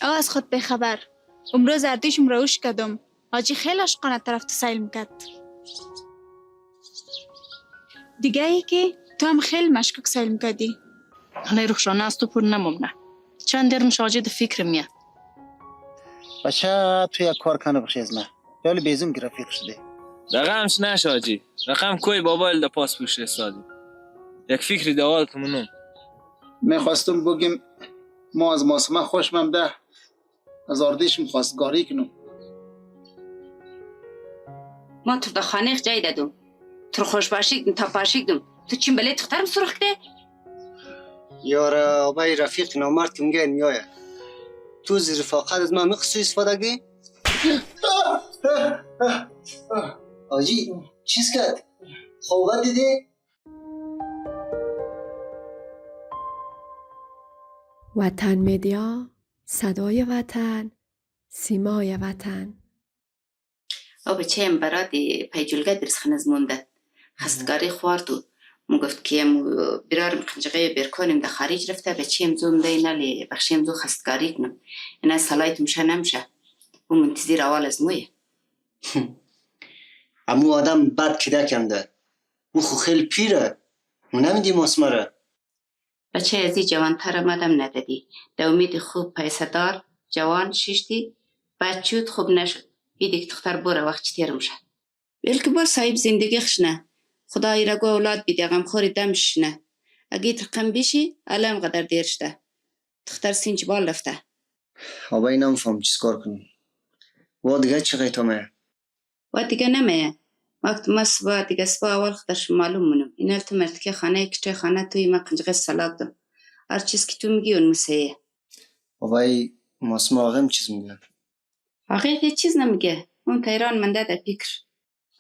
او از خود بخبر. امروز اردیشم روش کردم. آجی خیلی عشقانه طرف تو سیل میکرد. دیگه ای که تو هم خیلی مشکوک سیل میکردی. حالا روخشانه از تو پر نمومنه. چند در مشاجد فکر میه. بچه تو یک کار کنه بخشیز نه. یالی بیزم که رفیق شده. رقمش نشه آجی. رقم کوی بابایل دا پاس پوشه سادی. یک فکری دوال کمونم. میخواستم بگیم ما از ماسمه خوشمم ده. از آردیشم خواستگاری کنم. ما تو دا خانه جای دادم. تو خوش باشیدم تا پاشیدم. تو چیم بله تخترم سرخ ده؟ یاره آبای رفیق نامرد که میگه میایه. تو زیر رفاقت از ما میخواستی استفاده گی؟ آجی چیز کرد؟ خوابت دیدی؟ وطن مدیا، صدای وطن، سیمای وطن. او بچه هم برات پیجولگه درس خنز مونده. خستگاری خواردو. مو گفت که برارم قنجقه برکنیم در خارج رفته بچه هم زوم ده نالی بخشی هم زو خستگاری کنم. اینا سلایت میشه نمیشه. و منتظر اول از مویه. امو آدم بد کده کنده. او خو خیلی پیره. او نمیدی مسمره. بچه ازی جوانتر آمدم ندادی. در امید خوب پیسدار جوان ششتی بچود خوب نشد. ایدی که دختر بره وقت تیرم شد. بلکه با صاحب زندگی خشنه. خدای را گو اولاد بیده غمخوری دمش نه. اگه ترقم بیشی علم قدر دیر شده. دختر سینچ بال رفته. آبای نمیفهم چیز کار کنم. و دیگه چه غیتامه؟ و دیگه نمیه. وقت ما صبح دیگه صبح اول خودش معلوم منم. این الت مرتکه خانه کچه خانه توی ما قنجقه سلاک دم. هر چیز که تو میگی اون مسیحه. آبای مسمه آقایم چیز میگه؟ آقای هیچ چیز نمیگه. اون تیران منده در پیکر.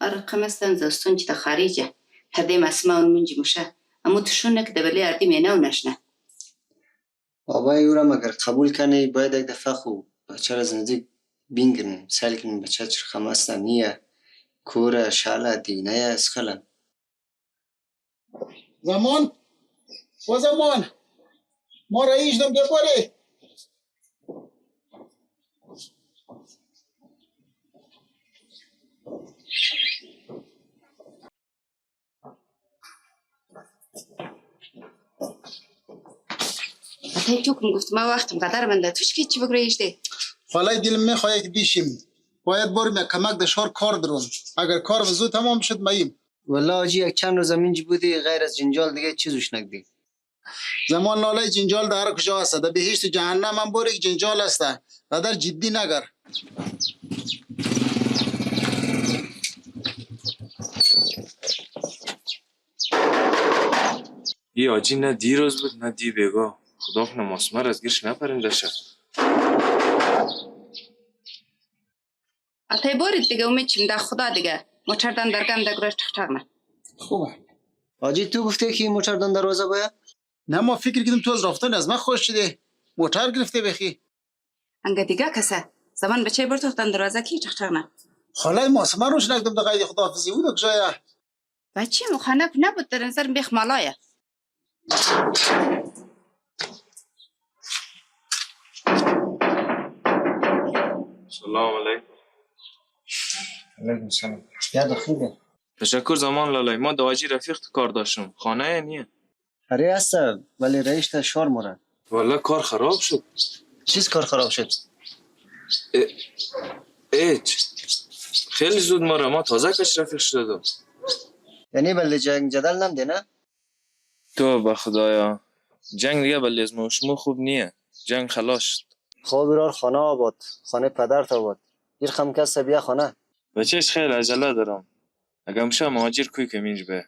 رقم استن زستون چی در خارجه. هردیم اسمه اون منجی مشه. اما تشونه که دبلی اردی مینه و نشنه. آبای او را مگر قبول کنی باید یک دفعه خو بچه را از نزدیک بینگرن. سیل کنن بچه چر خمسته نیه. کوره شاله دینه اسخلن. زمان و زمان ما را ایجدم در باره. حتی چوکم گفت ما وقتم قدر منده. توش که چی بگره ایجده؟ خالای دلم میخواه که بیشیم. باید بریم یک کمک در شهر کار درون. اگر کار زود تمام شد ماییم. والله آجی یک چند روز زمین بودی غیر از جنجال دیگه چیزوش نگدی. زمان لالای جنجال در کجا هست؟ در بهشت جهنم هم بوری که جنجال هست. در جدی نگر. ای آجی نه دیروز بود نه دی بگاه. خدا کنه مسمر از گیرش نپرنده شد. حتی بارید دیگه امید چیم در خدا دیگه. مچردن درگم در گروش تخترنه. خوبه. آجی تو گفته که موتردان دروازه باید؟ نه ما فکر کردیم تو از رفتن از من خوش شده. موتر گرفته بخی. انگه دیگه کسه. زمان بچه بر تختن دروازه کی تخترنه. خالای ماسمه روش نکدم در قید خداحافظی بود کجایه. بچه مخانک نبود در نظر بیخ مالایه. سلام علیکم. علیکم سلام. یاد خوبه. تشکر زمان لالای. ما دواجی رفیق کار داشتم. خانه نیه. اره هست ولی رئیس تا شار مره. والا کار خراب شد. چیز کار خراب شد؟ ایچ خیلی زود ما تازه کش رفیق شده. یعنی بله جنگ جدل نمده نه؟ تو به خدایا جنگ دیگه بلی از ما و شما خوب نیه. جنگ خلاص شد. خواه برار خانه آباد. خانه پدرت آباد. گیر خمکست بیا خانه. بچهش خیلی عجله دارم. اگه میشه مهاجر کوی که منج به.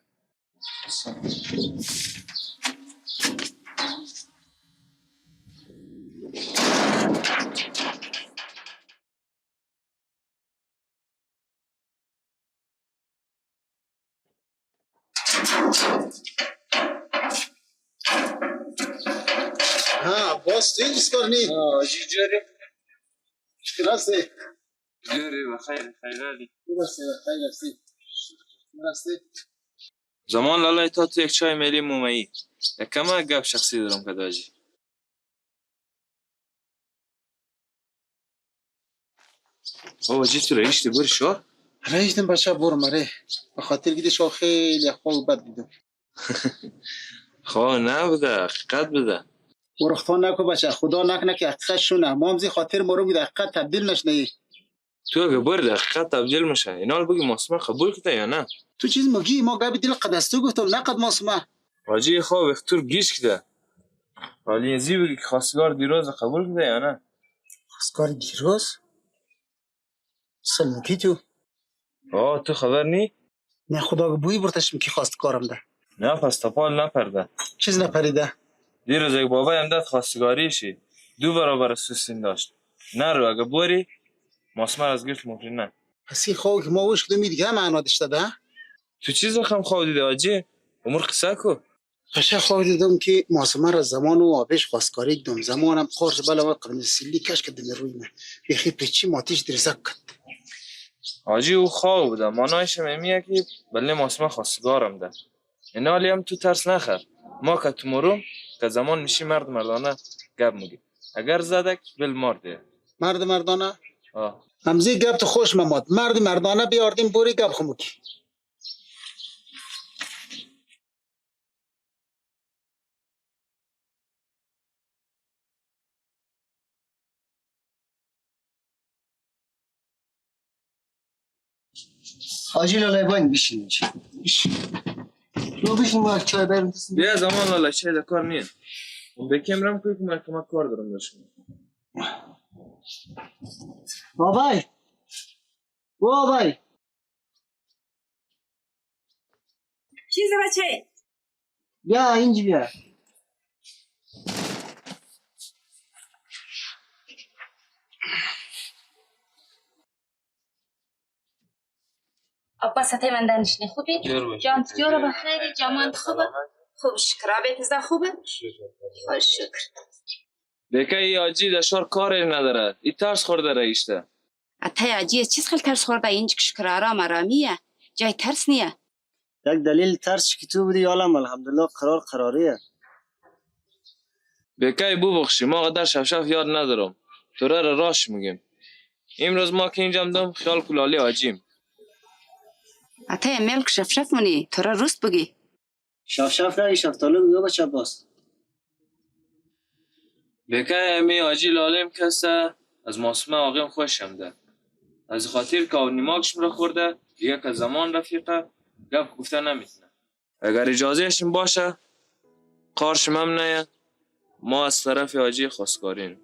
ها باز تو اینجیز کار نی. آجی جاری. راسته. جاری بخیر علی. راسته بخیر راسته. راسته. زمان لالای تا تو یک چای میلی مومایی. یک کمه گپ شخصی دارم که داجی. حاجی تو رئیس بر شو رئیسم بچه برم اره به خاطر گیده شو خیلی خواه بد دیدم خواه نبوده حقیقت بوده ورختان نکو بچه خدا نکنه که حقیقت شونه ما همزی خاطر مرو بوده حقیقت تبدیل نشنه تو اگه برد حقیقت تبدیل میشه اینال بگی ماسمه قبول کده یا نه تو چیز مگی ما گابی دل قدستو گفتم نقد ماسمه حاجی خواه وقتور گیش کده حالی ازی بگی که خواستگار دیروز قبول کده یا نه خواستگار دیروز سلمکی تو آه تو خبر نی؟ نه خدا بوی برتشم که خواستگارم ده نه پس تپال نپرده چیز نپریده دیروز یک بابای هم داد خواستگاریشی 2 برابر سوسین داشت نه رو اگه بوری ماسمه از گیرت ممکن نه پس این خواه که ما وش کدومی دیگه معنا داشته ده تو چیز خم خواه دیده حاجی امور قصه کو پشه خواه دیدم که ماسمه را زمان و آبش خواستگاری کدوم زمانم خورز بلا و قرن سیلی کش کدن روی من بیخی پیچی ماتیش درزک کد حاجی او خواه بوده مانایش میمیه که بله ماسمه خواستگارم ده این حالی هم تو ترس نخر ما که تو مروم که زمان میشی مردانه گب میگی اگر زدک بل مرده مردانه آه همزی گپ تو خوش مماد مردانه بیاردیم بوری گپ خموکی حاجی لالای باین بشین رو بشین ما چای بریم بیا زمان لالا چه ده کار نیست بکیم رم کنی که من کمک کار دارم داشتم بابای بابای چیز بچه بیا اینجا بیا ابا سطح من دانشنی خوبی؟ جور باش. جان جورا بخیری جامان خوبه؟ خوب شکر آبیت زا خوبه؟ خوش شکر بکه ای آجی دشار کاری نداره ای ترس خورده رایشته اتای عجیه چیز خیلی ترس خورده اینج که شکر آرام آرامیه جای ترس نیه یک دلیل ترس که تو بودی عالم الحمدلله قراریه بکه ای بو بخشی ما قدر شف یاد ندارم تو را راش میگیم امروز ما که اینجام دم خیال کلالی آجیم اتای ملک شف منی تو را روست بگی شف نگی شفتالو بگو بچه باز بکه امی آجی لالیم کسته از ماسمه آقیم خوشم ده از خاطر که نیماکش مرا خورده دیگه که زمان رفیقه گپ گفته نمیتونه اگر اجازهشم باشه قارشم هم نه ما از طرف آجی خواستگاریم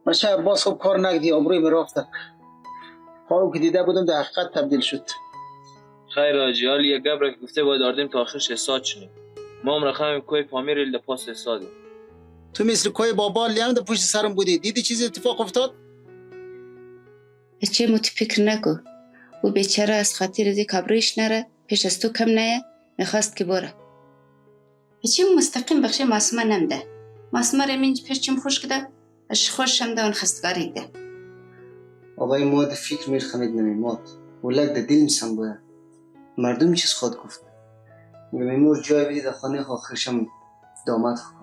بچه باز خوب کار نگدی عمروی می رفتک خواه که دیده بودم در حقیقت تبدیل شد خیر آجی حالی یک گبره که گفته باید آردیم تا آخرش حساد شنیم ما هم رقم کوی پامیر ایل پاس حسادیم تو مثل کوی بابا لیم در پشت سرم بودی دیدی چیزی اتفاق افتاد چه مت فکر نکو او بیچاره از خاطر از کبریش نره پیش از تو کم نه میخواست که بره چه مستقیم بخشه ماسمه نمده ماسمه رو منج پیش چم خوش کده اش خوش هم ده اون خستگاری ده بابای ما ده فکر میرخمید نمیماد ولک ده دل میسم باید مردم چیز خود گفت میمور جای بیدی ده خانه آخرشم دامت خواهم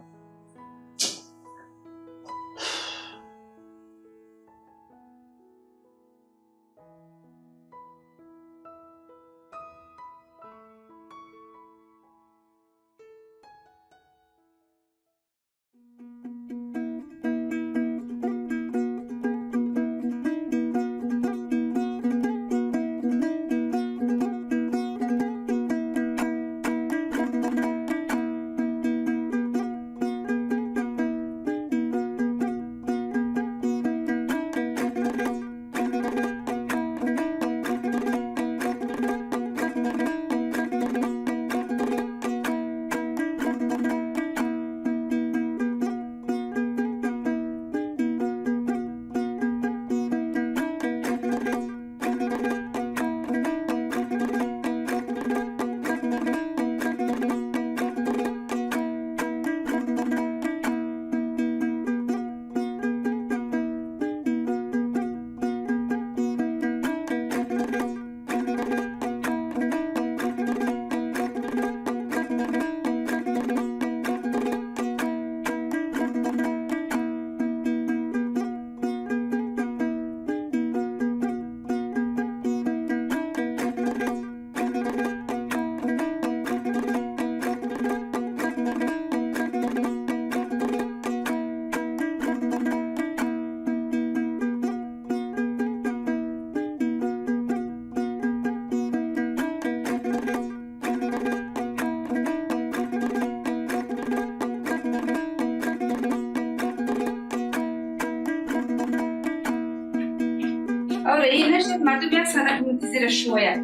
شد مردم یک ساعت منتظر شوید.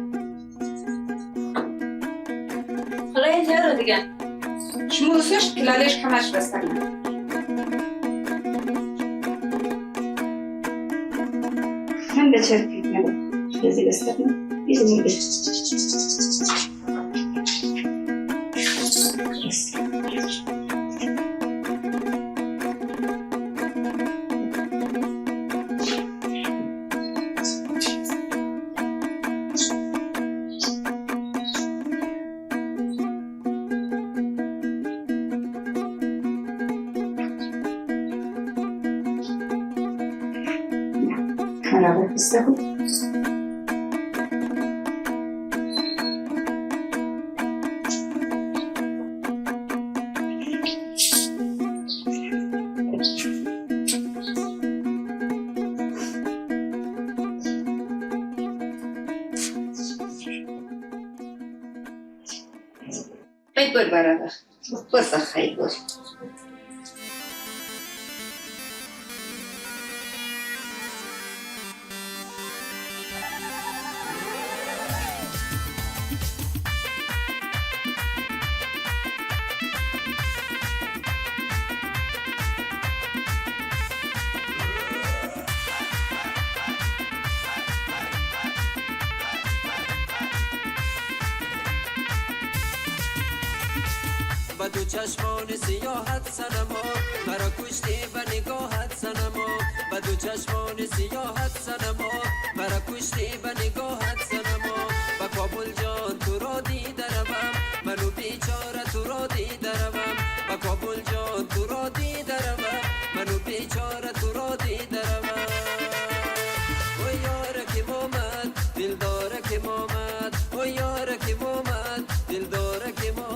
حالا اینجا رو دیگه شما دوستش کلالش کمش بستن. من به چرت فکر نبود چیزی بستن بیزمون بست. خرابه بسته بود. بید بود برادر بسته خیلی بود. با دو چشمان سیاحت سنما مرا کشتی به نگاهت سنما با دو چشمان سیاحت سنما مرا کشتی به نگاهت سنما با کابل جان تو را دیده روم منو بیچاره تو را دیده روم با کابل جان تو را دیده روم منو بیچاره تو را دیده روم و یاره که مامد دل داره که مامد و یاره که مامد دل داره که مامد.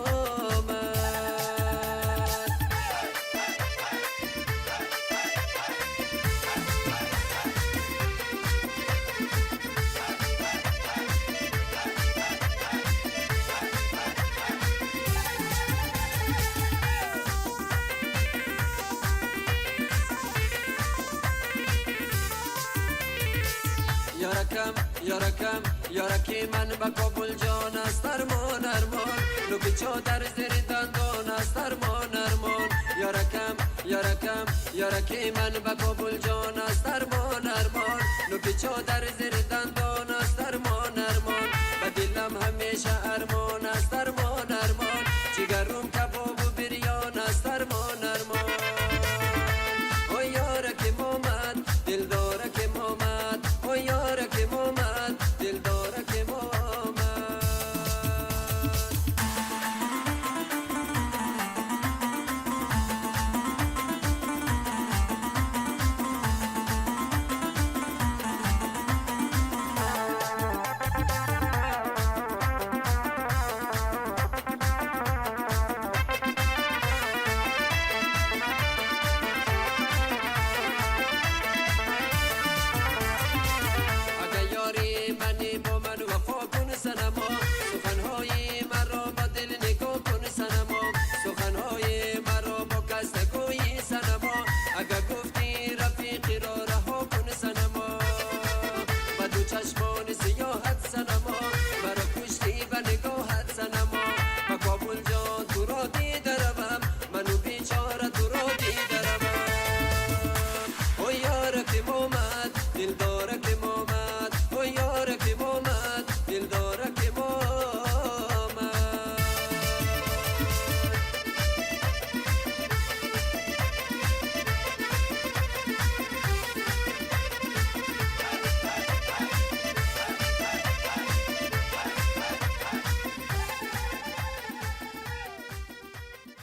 یارکی من با کابل جان است ارمان ارمان لو بیچو در زیر دندان است ارمان ارمان یارکی من با کابل جان است ارمان ارمان لو بیچو در زیر دندان است ارمان ارمان با دلم همیشه ارمان است ارمان ارمان جگرم کباب و بریان است ارمان ارمان او یارکی مامد دل داره که مامد او یارکی مامد دل داره که مامد.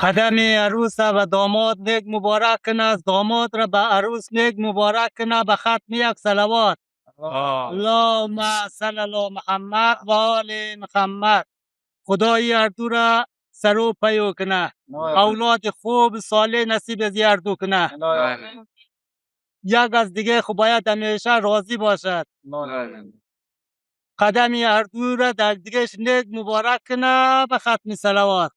قدم عروس و داماد نیک مبارک کنه از داماد را به عروس نیک مبارک کنه به ختم یک صلوات. اللهم صل علی محمد و آل محمد. خدای هر دو را سر و پیو کنه، اولاد خوب صالح نصیب از هر دو کنه. یک از دیگه خب باید همیشه راضی باشد. قدم هر دو را در دیگه نیک مبارک کنه به ختم صلوات.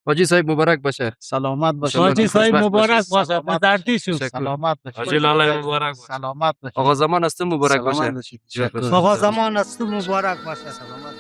حاجی صاحب مبارک باشه. سلامت باشه. انشالله حاجی صاحب خوشبخت مبارک باشی. باشه. سلامت دردی شو. تشکر. سلامت باشه. حاجی لاله مبارک باشه. سلامت باشه. آقا زمان است مبارک باشه. سلامت باشی. تشکر. آقا زمان است مبارک باشه. سلامت.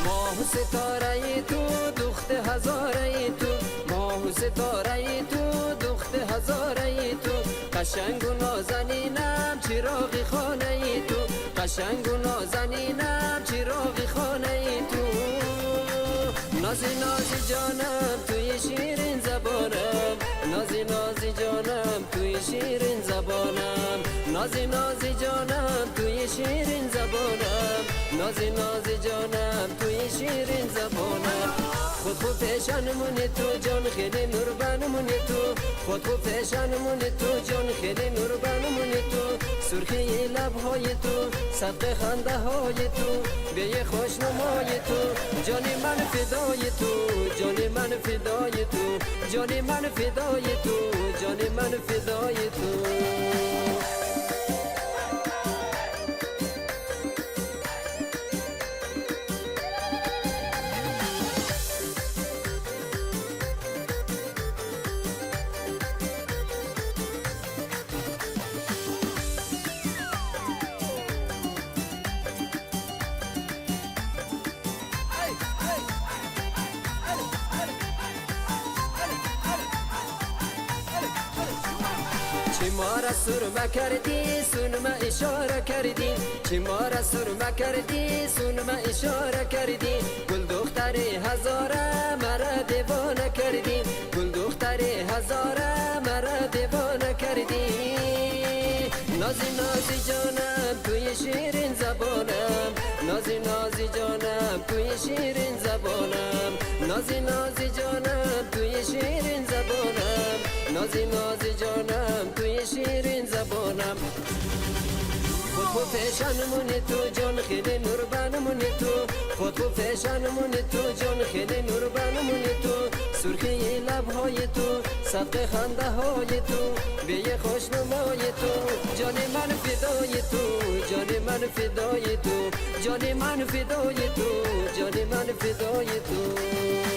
ماه و ستاره تو دخت هزاره تو ماه و ستاره تو دخت هزاره تو قشنگ و نازنینم چراغ خانه تو قشنگ و نازنینم چراغ خانه تو نازی نازی جانم توی شیرین زبانم نازی نازی جانم توی شیرین زبانم نازی نازی جانم توی شیرین زبانم نازی نازی جانم توی شیرین زبانم خود خود پیشانمونی تو جان خیلی نوربانمونی تو خود خود پیشانمونی تو جان خیلی نوربانمونی تو سرخی لبهای تو صدق خنده های تو بیه خوشنمای تو جانی من فدای تو جانی من فدای تو جانی من فدای تو جانی من فدای تو چی ما را سرمه کردی سونما اشاره کردی چی ما را سرمه کردی سونما اشاره کردی گل دختر هزاره مرا دیوانه کردی گل دختر هزاره مرا دیوانه کردی نازی نازی جانم توی شیرین زبانم نازی نازی جانم توی شیرین زبانم نازی نازی جانم توی شیرین زبانم نازی نازی جانم توی شیرین زبانم خود خود پیشانمونی تو جان خیلی نوربانمونی تو خود خود پیشانمونی تو جان خیلی نوربانمونی تو سرخی لبهای تو صدق خنده های تو بیه خوشنمای تو جان من فدای تو جان من فدای تو جان من فدای تو جان من فدای تو